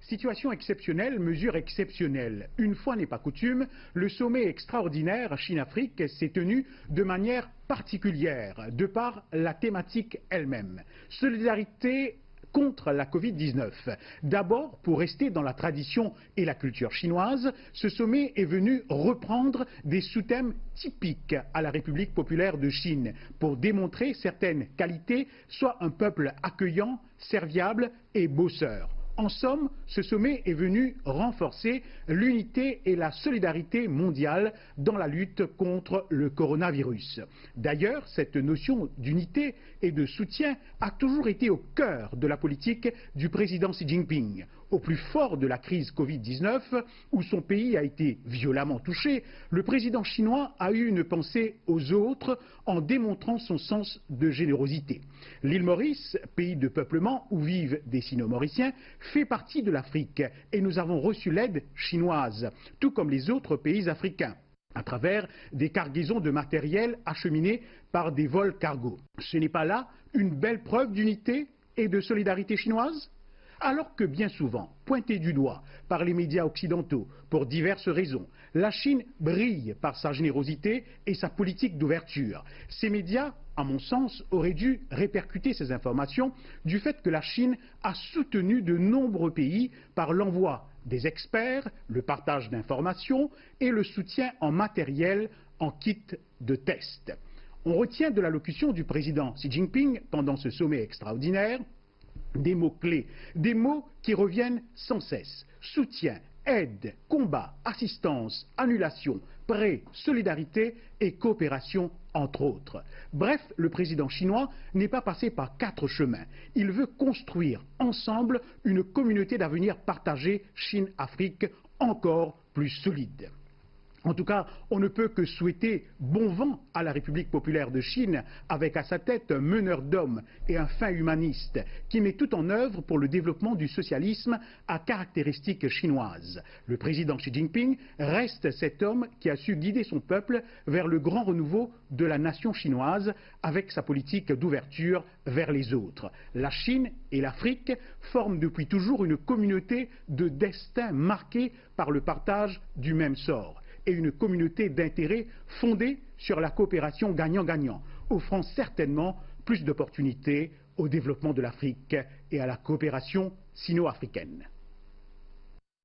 Situation exceptionnelle, mesure exceptionnelle. Une fois n'est pas coutume, le sommet extraordinaire Chine-Afrique s'est tenu de manière particulière, de par la thématique elle-même. Solidarité contre la Covid-19. D'abord, pour rester dans la tradition et la culture chinoise, ce sommet est venu reprendre des sous-thèmes typiques à la République populaire de Chine pour démontrer certaines qualités, soit un peuple accueillant, serviable et bosseur. En somme, ce sommet est venu renforcer l'unité et la solidarité mondiale dans la lutte contre le coronavirus. D'ailleurs, cette notion d'unité et de soutien a toujours été au cœur de la politique du président Xi Jinping. Au plus fort de la crise Covid-19, où son pays a été violemment touché, le président chinois a eu une pensée aux autres en démontrant son sens de générosité. L'île Maurice, pays de peuplement où vivent des Sino-Mauriciens, fait partie de l'Afrique et nous avons reçu l'aide chinoise, tout comme les autres pays africains, à travers des cargaisons de matériel acheminées par des vols cargo. Ce n'est pas là une belle preuve d'unité et de solidarité chinoise ? Alors que bien souvent, pointée du doigt par les médias occidentaux pour diverses raisons, la Chine brille par sa générosité et sa politique d'ouverture. Ces médias, à mon sens, auraient dû répercuter ces informations du fait que la Chine a soutenu de nombreux pays par l'envoi des experts, le partage d'informations et le soutien en matériel, en kit de test. On retient de l'allocution du président Xi Jinping pendant ce sommet extraordinaire des mots-clés, des mots qui reviennent sans cesse. Soutien, aide, combat, assistance, annulation, prêt, solidarité et coopération, entre autres. Bref, le président chinois n'est pas passé par 4 chemins. Il veut construire ensemble une communauté d'avenir partagée Chine-Afrique encore plus solide. En tout cas, on ne peut que souhaiter bon vent à la République populaire de Chine, avec à sa tête un meneur d'hommes et un fin humaniste qui met tout en œuvre pour le développement du socialisme à caractéristiques chinoises. Le président Xi Jinping reste cet homme qui a su guider son peuple vers le grand renouveau de la nation chinoise avec sa politique d'ouverture vers les autres. La Chine et l'Afrique forment depuis toujours une communauté de destin marquée par le partage du même sort, et une communauté d'intérêts fondée sur la coopération gagnant-gagnant, offrant certainement plus d'opportunités au développement de l'Afrique et à la coopération sino-africaine.